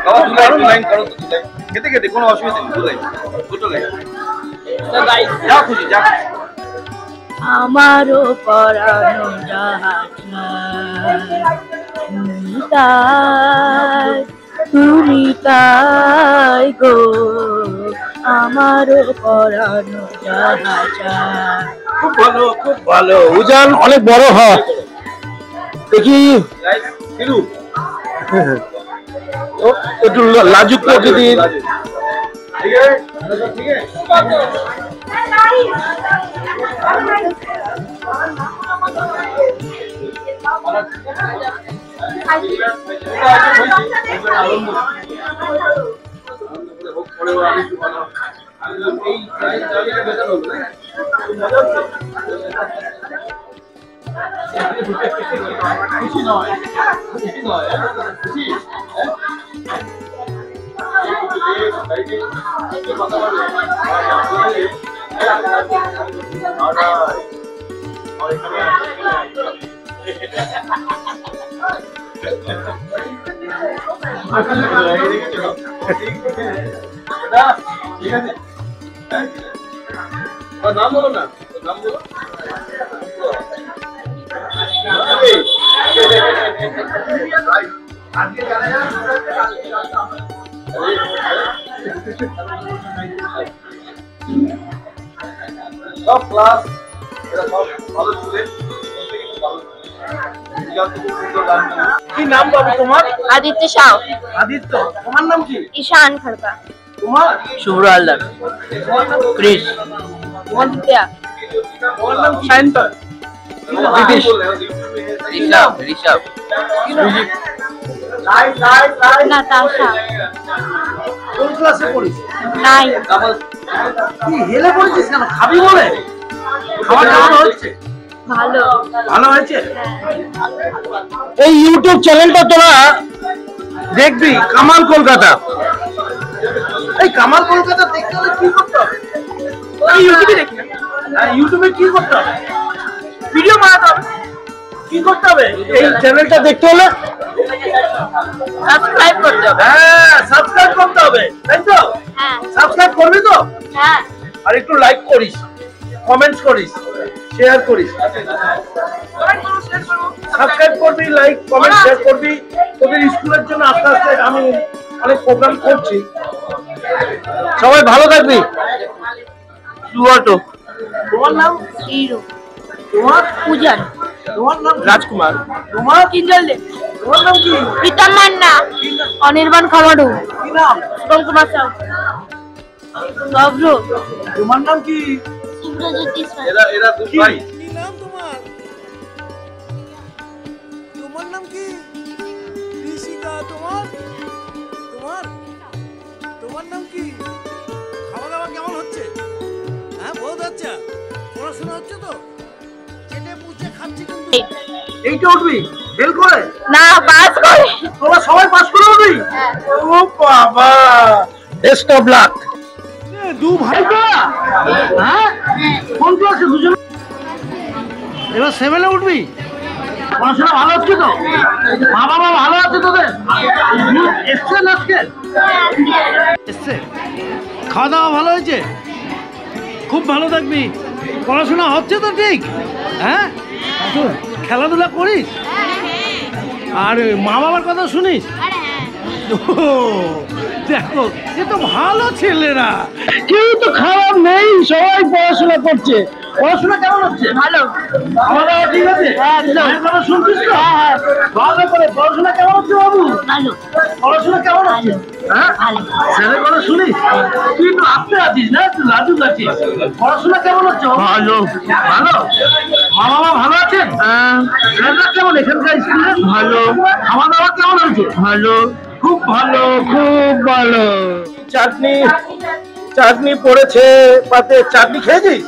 বাবা দু লাইন করো তো, 2 লাইন। খেতে খেতে কোনো অসুবিধা নেই, 2 লাইন, 2 লাইন। যা খুশি যা। আমারও পরানো যাহা তুমি তাই গো, আমারও পরানো যাহা। খুব ভালো, খুব ভালো। উজান অনেক বড় হয় দেখি। একটু লাজুক প্রকৃতির। ঠিক আছে ঠিক আছে। নাম বলো না, নাম বলো। সব ক্লাস এরা সব ভালো স্টুডেন্ট। কি নাম বাবু তোমার? আদিত্য সাউ। আদিত্য। তোমার নাম কি? ঈশান খড়কা। তোমার? শুভ্র হালদার। ক্রিস। মন্দিয়া। তোমার নাম কি? সায়ন্তন। বিদেশ। না তালসা কোন ক্লাসে পড়িস? নাই তুই হেলে পড়েছিস কেন? খাবি বলে? খাওয়া কেমন হচ্ছে? ভালো ভালো হয়েছে। এই ইউটিউব চ্যানেলটা তোরা দেখবি, কামাল কলকাতা। এই কামাল কলকাতা দেখতে হলে কি করতে হবে? ইউটিউবে দেখি। ইউটিউবে কি করতে হবে? ভিডিও বানাতে হবে। কি করতে হবে এই চ্যানেলটা দেখতে হলে? সাবস্ক্রাইব করতে হবে। হ্যাঁ, সাবস্ক্রাইব করতে হবে, তাই তো? হ্যাঁ সাবস্ক্রাইব করবি তো? হ্যাঁ আর একটু লাইক করিস, কমেন্টস করিস, শেয়ার করিস। সাবস্ক্রাইব করবি, লাইক, কমেন্ট, শেয়ার করবি। তোদের স্কুলের জন্য আস্তে আস্তে আমি অনেক প্রোগ্রাম করছি। সবাই ভালো থাকবি। তোমার নাম? হিরো তোমার? পূজন তোমার নাম? রাজকুমার। তোমার? কিঞ্জল দে তোমার নাম কি? প্রীতম মান্না অনির্বাণ খামারু কি নাম? শুভম কুমার সাউ গব্র তোমার নাম কি? সুব্রজিৎ ইসমাইল এরা দু ভাই। কি নাম তোমার? তোমার নাম কি? ঋষিকা। তোমার? তোমার তোমার নাম কি? খাওয়া দাওয়া কেমন হচ্ছে? হ্যাঁ, বহুত আচ্ছা। পড়াশোনা হচ্ছে তো? চেটে পুচে খাচ্ছি কিন্তু। এইটা উঠবি? ফেল করে? না পাস করে তোরা সবাই পাস করে উঠবি? ও বাবা, বেস্ট অফ লাক। দু ভাই তোরা? হ্যাঁ, কোন ক্লাসে দুজন? এবার 7-এ উঠবি? পড়াশোনা ভালো হচ্ছে তো? মা বাবা ভালো আছে তোদের? এসছেন আজকে? এসছে? খাওয়া দাওয়া ভালো হয়েছে? খুব ভালো থাকবি। পড়াশোনা হচ্ছে তো ঠিক? হ্যাঁ, খেলাধুলা করিস? আর মা বাবার কথা শুনিস? ও, দেখো, এ তো ভালো ছেলেরা। কেউ তো খারাপ নেই, সবাই পড়াশোনা করছে। পড়াশোনা কেমন হচ্ছে? ভালো খাওয়া দাওয়া ঠিক আছে? মায়ের কথা শুনছিস তো? ভালো করে। পড়াশোনা কেমন হচ্ছে বাবু? ভালো পড়াশোনা কেমন হচ্ছে? হ্যাঁ, স্যারের কথা শুনিস? তুই একটু আস্তে আছিস না, তুই লাজুক আছিস। পড়াশোনা কেমন হচ্ছে? ভালো। ভালো? মা বাবা ভালো আছেন? স্যাররা কেমন এখানকার স্কুলে? ভালো। খাওয়া দাওয়া কেমন হয়েছে? ভালো। খুব ভালো, খুব ভালো। চাটনি চাটনি পড়েছে পাতে। চাটনি খেয়েছিস?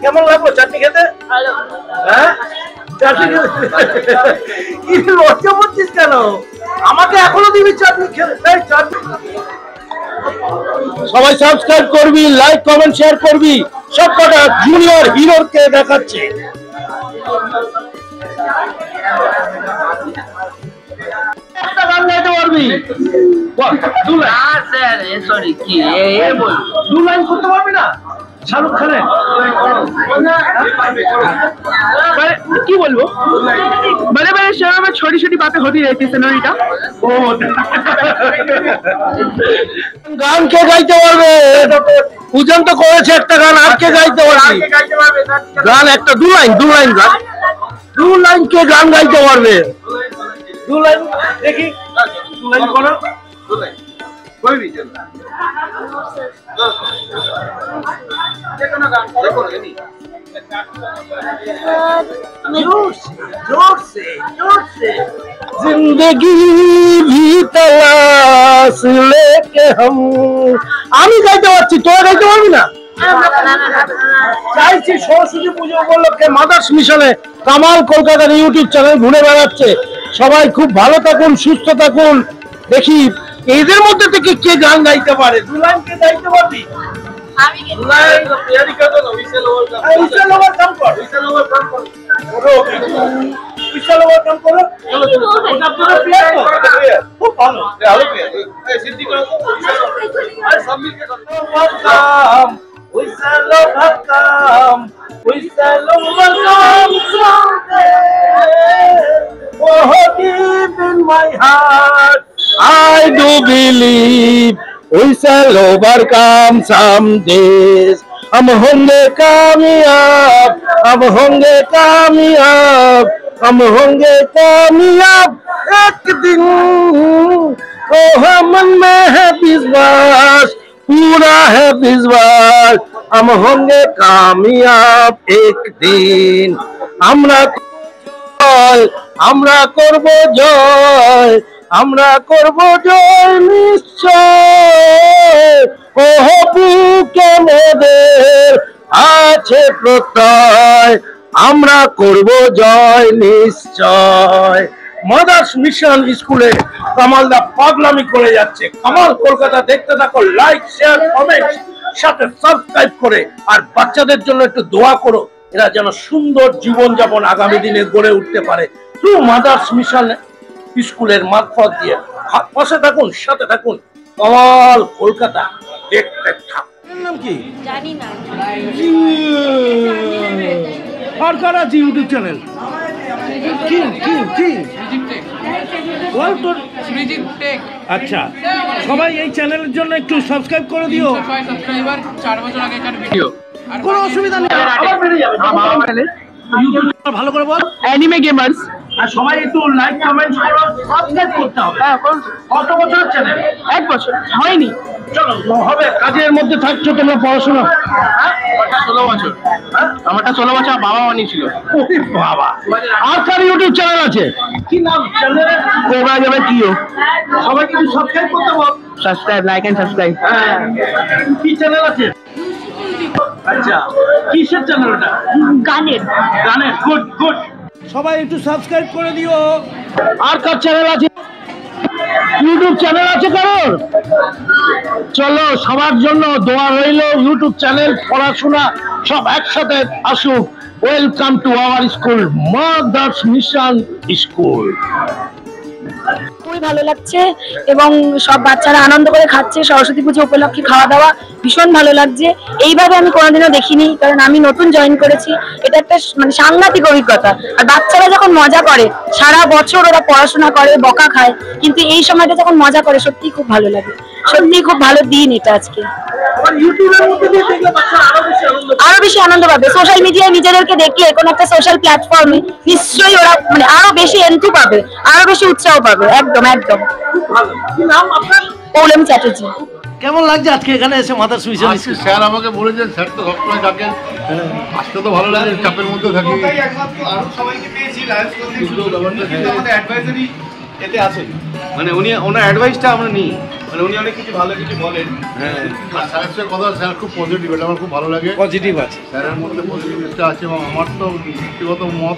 কেমন লাগলো চাটনি খেতে? ভালো হ্যাঁ, চাটনি খেতে কি লজ্জা করছিস কেন? আমাকে এখনো দিবি চাটনি খেতে? এই চাটনি। সবাই সাবস্ক্রাইব করবি, লাইক, কমেন্ট, শেয়ার করবি। সব কটা জুনিয়র হিরোকে দেখাচ্ছে। একটা গান গাইতে পারবি? বল, দু লাইন। দু লাইন করতে পারবি না? শাহরুখ খানের কি বলবো? बड़े बड़े शहरों में छोटी छोटी बातें होती रहती है सेनोरिटा। ও, গান কে গাইতে পারবে? পূজন তো করেছে একটা গান, আর কে গাইতে পারবে? গান একটা দু লাইন গান। দু লাইন কে গান গাইতে পারবে? দু লাইন দেখি, দু লাইন করো। कोई भी चल जोर से जिंदगी भी तलाश लेके हम। আমি গাইতে পারছি, তোরা গাইতে পারবি না? চাইছি সরস্বতী পুজো উপলক্ষে মাদার্স মিশনে কামাল কলকাতার ইউটিউব চ্যানেল ঘুরে বেড়াচ্ছে। সবাই খুব ভালো থাকুন, সুস্থ থাকুন। দেখি এদের মধ্যে থেকে কে গান গাইতে পারে। দু লাইন কে গাইতে পারবি? দু লাইন তৈরি করে দাও। হুইসেল ওভার কাম কর। করো, হুইসেল ওভার কাম করো। ওটা পুরো প্লেয়ার তো? খুব ভালো। ভালো প্লেয়ার। এই সিদ্ধি করো তো। আর সব মিলকে করো। Whistle over come, whistle over come someday. Oh, deep in my heart I do believe we shall overcome some days. हम होंगे कामयाब, हम होंगे कामयाब, हम होंगे कामयाब एक दिन। ओ मन में है विश्वास, पूरा है विश्वास, हम होंगे कामयाब एक दिन। আমরা জয়, আমরা করব জয়, আমরা করব জয় নিশ্চয়। ওহ বুকে মোদের আছে প্রত্যয়, আমরা করব জয় নিশ্চয়। মাদার্স মিশন স্কুলে কামালদা পাগলামি করে যাচ্ছে। কামাল কলকাতা দেখতে থাকো, লাইক শেয়ার কমেন্ট সাথে সাবস্ক্রাইব করে, আর বাচ্চাদের জন্য একটু দোয়া করো, এরা যেন সুন্দর জীবনযাপন আগামী দিনে গড়ে উঠতে পারে থ্রু মাদার্স মিশন স্কুলের মারফত দিয়ে। পাশে থাকুন, সাথে থাকুন, কামাল কলকাতা দেখতে থাকুন। নাম কি জানি না। আর কার আছে ইউটিউব চ্যানেল? কি কি কি বল তোর? সৃজিত টেক। আচ্ছা, সবাই এই চ্যানেলের জন্য একটু সাবস্ক্রাইব করে দিও। 300 সাবস্ক্রাইবার, 4 বছর আগেকার ভিডিও। কোনো অসুবিধা নেই, আবার বেড়ে যাবে। ইউটিউব চ্যানেল ভালো করে বল। Anime gamers. আর সবাই একটু লাইক কমেন্ট করো, সাবস্ক্রাইব করতে হবে। কত বছর চ্যানেল? 1 বছর হয়নি। চলো হবে, কাজের মধ্যে থাকছো তোমরা, পড়াশোনা। 16 বছর। আমারটা 16 বছর বাবা বানিয়েছিল। ওরে বাবা, আর কার ইউটিউব চ্যানেল আছে? কি নাম চ্যানেলের? কোবা যাবে কিও। সবাই কিন্তু সাবস্ক্রাইব করতে বল। Subscribe, like and subscribe. হ্যাঁ, কি চ্যানেল আছে? আচ্ছা, কিসের চ্যানেল ওটা? গানের। গানের। গুড গুড, সবাই একটু সাবস্ক্রাইব করে দিও। আর কার চ্যানেল আছে? ইউটিউব চ্যানেল আছে কারোর? চলো, সবার জন্য দোয়া রইল। ইউটিউব চ্যানেল, পড়াশোনা সব একসাথে আসুক। Welcome to our school, mother's mission school. খুবই ভালো লাগছে এবং সব বাচ্চারা আনন্দ করে খাচ্ছে। সরস্বতী পুজো উপলক্ষে খাওয়া দাওয়া ভীষণ ভালো লাগছে। এইভাবে আমি কোনোদিনও দেখিনি, কারণ আমি নতুন জয়েন করেছি। এটা একটা মানে সাংঘাতিক অভিজ্ঞতা। আর বাচ্চারা যখন মজা করে, সারা বছর ওরা পড়াশোনা করে, বকা খায়, কিন্তু এই সময়টা যখন মজা করে সত্যি খুব ভালো লাগে। সত্যি খুব ভালো দিন এটা আজকে। আরো বেশি আনন্দ পাবে। সোশ্যাল মিডিয়ায় নিজেদেরকে দেখলে কোনো একটা সোশ্যাল প্ল্যাটফর্মে নিশ্চয়ই ওরা মানে আরো বেশি এন্ট্রি পাবে, আরো বেশি উৎসাহ পাবে। একদম একদম। কি নাম আপনার? পৌলম চ্যাটার্জি। কেমন লাগছে আজকে এখানে এসে মাদার্স মিশন? আজকে স্যার আমাকে বলেছেন, স্যার তো সবসময় ডাকেন, আসতে তো ভালো লাগে, চাপের মধ্যে থাকি। আরো সবাইকে পেয়েছি লাইভ করতে, কিন্তু আমাদের অ্যাডভাইজারি এতে আছে, মানে উনি ওনার অ্যাডভাইসটা আমরা নিই, মানে উনি অনেক কিছু ভালো কিছু বলেন। হ্যাঁ, আর স্যারের সাথে কথা, স্যার খুব পজিটিভ, এটা আমার খুব ভালো লাগে। পজিটিভ আছে, স্যারের মধ্যে পজিটিভনেসটা আছে। এবং আমার তো ব্যক্তিগত মত,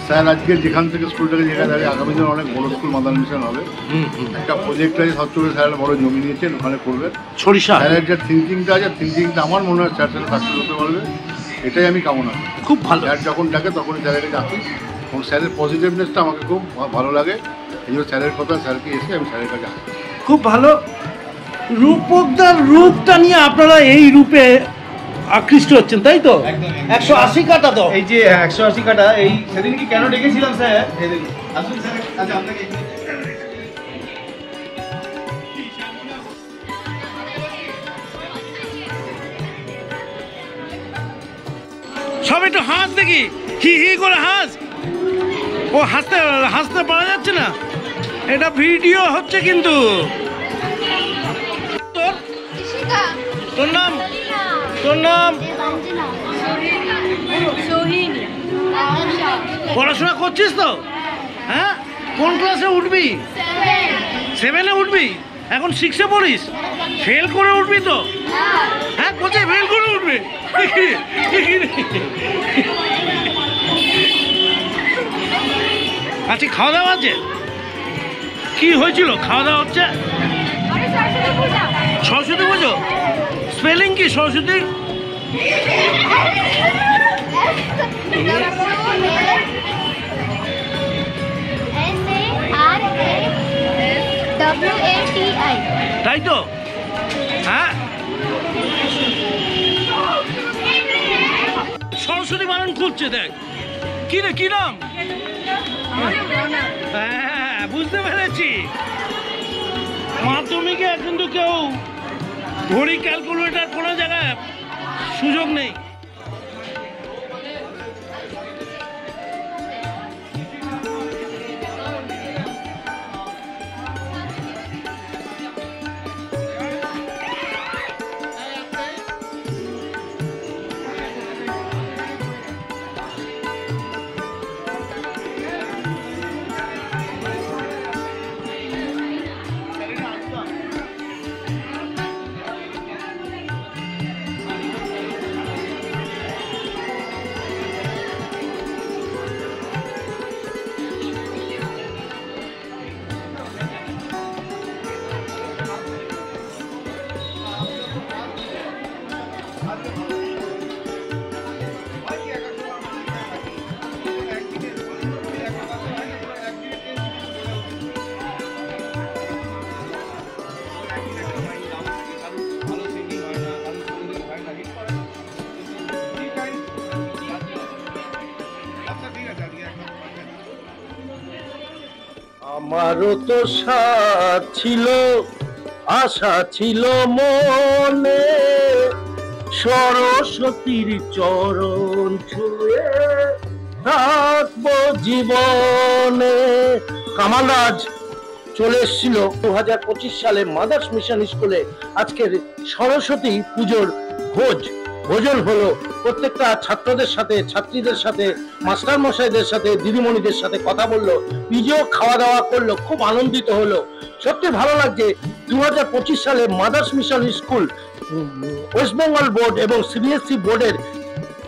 স্যার আজকে যেখান থেকে স্কুলটাকে যেখানে দাঁড়িয়ে আগামী দিন অনেক বড় স্কুল মাদার মিশন হবে। একটা প্রজেক্ট আছে, সবচেয়ে স্যার বড় জমি নিয়েছেন, ওখানে করবে। সরিষা স্যারের যে থিঙ্কিংটা আছে, থিঙ্কিংটা আমার মনে হয় স্যার সাথে সাকসেস হতে পারবে, এটাই আমি কামনা করি। খুব ভালো। স্যার যখন ডাকে তখনই স্যারের কাছে আসি, এবং স্যারের পজিটিভনেসটা আমাকে খুব ভালো লাগে। এই জন্য স্যারের কথা, স্যারকে এসে আমি স্যারের কাছে আসি। খুব ভালো। রূপকদার রূপটা নিয়ে আপনারা এই রূপে আকৃষ্ট হচ্ছেন, তাই তো? 180 কাটা তো, এই যে 180 কাটা, এই সেদিন কি কেন ডেকেছিলাম স্যার? আসুন স্যার, আচ্ছা আপনাকে সব একটু হাস দেখি, হি হি করে হাস। ও হাসতে হাসতে পারা যাচ্ছে না, এটা ভিডিও হচ্ছে কিন্তু। তোর তোর নাম? তোর নাম? পড়াশোনা করছিস তো? হ্যাঁ, কোন ক্লাসে উঠবি? 7-এ উঠবি? এখন 6-এ পড়িস? ফেল করে উঠবি তো? হ্যাঁ, কোথায় ফেল করে উঠবি? আচ্ছা, খাওয়া দাওয়া আছে? কি হয়েছিল? খাওয়া দাওয়া হচ্ছে? সরস্বতী পুজো স্পেলিং কি সরস্বতী? তাই তো? হ্যাঁ, সরস্বতী বানান খুঁজছে, দেখ কি রে, কি নাম? হ্যাঁ, বুঝতে পেরেছি। মাধ্যমিকে কিন্তু কেউ ঘড়ি, ক্যালকুলেটর কোনো জায়গায় সুযোগ নেই। আমারও তো সাথ ছিল, আশা ছিল মনে, সরস্বতীর চরণ ছুঁয়ে থাকবো জীবনে। কামালরাজ চলে এসেছিল 2025 সালে মাদার্স মিশন স্কুলে। আজকের সরস্বতী পুজোর ভোজন হলো। প্রত্যেকটা ছাত্রদের সাথে, ছাত্রীদের সাথে, মাস্টার মশাইদের সাথে, দিদিমণিদের সাথে কথা বললো, নিজেও খাওয়া দাওয়া করলো, খুব আনন্দিত হলো। সত্যি ভালো লাগছে। 2025 সালে mother's mission school, West Bengal board এবং সিবিএসসি বোর্ডের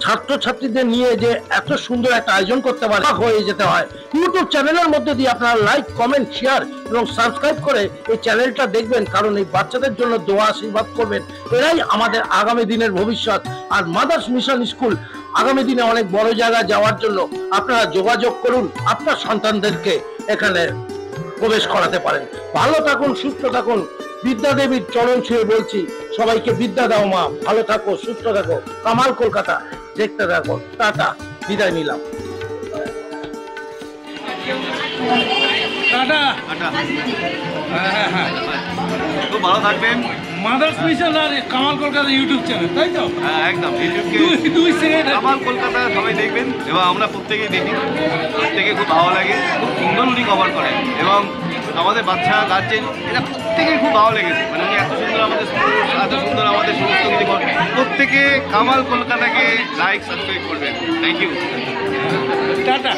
ছাত্রছাত্রীদের নিয়ে যে এত সুন্দর একটা আয়োজন করতে পারে, হয়ে যেতে হয়। ইউটিউব চ্যানেলের মধ্যে দিয়ে আপনারা লাইক, কমেন্ট, শেয়ার এবং সাবস্ক্রাইব করে এই চ্যানেলটা দেখবেন, কারণ এই বাচ্চাদের জন্য দোয়া আশীর্বাদ করবেন। এরাই আমাদের আগামী দিনের ভবিষ্যৎ। আর মাদার্স মিশন স্কুল আগামী দিনে অনেক বড় জায়গায় যাওয়ার জন্য আপনারা যোগাযোগ করুন, আপনার সন্তানদেরকে এখানে প্রবেশ করাতে পারেন। ভালো থাকুন, সুস্থ থাকুন। বিদ্যা দেবীর চরণ ছুঁয়ে বলছি, সবাইকে বিদ্যা দাও মা। ভালো থাকো, সুস্থ থাকো। কামাল কলকাতা দেখতে থাকো। টাটা, বিদায় নিলাম। টাটা। খুব ভালো থাকবেন। মাদার্স মিশন আর কামাল কলকাতা ইউটিউব চ্যানেল, তাই তো? হ্যাঁ, একদম। দুই সেকেন্ড। কামাল কলকাতা সবাই দেখবেন এবং আমরা প্রত্যেকেই দেখি, প্রত্যেকে খুব ভালো লাগে। খুব সুন্দর উনি কভার করেন এবং আমাদের বাচ্চা গার্জেন এরা প্রত্যেকেই খুব ভালো লেগেছে। মানে উনি এত সুন্দর আমাদের স্কুল, এত সুন্দর আমাদের সমস্ত কিছু করেন। প্রত্যেকে কামাল কলকাতাকে লাইক, সাবস্ক্রাইব করবেন। Thank you. টাটা।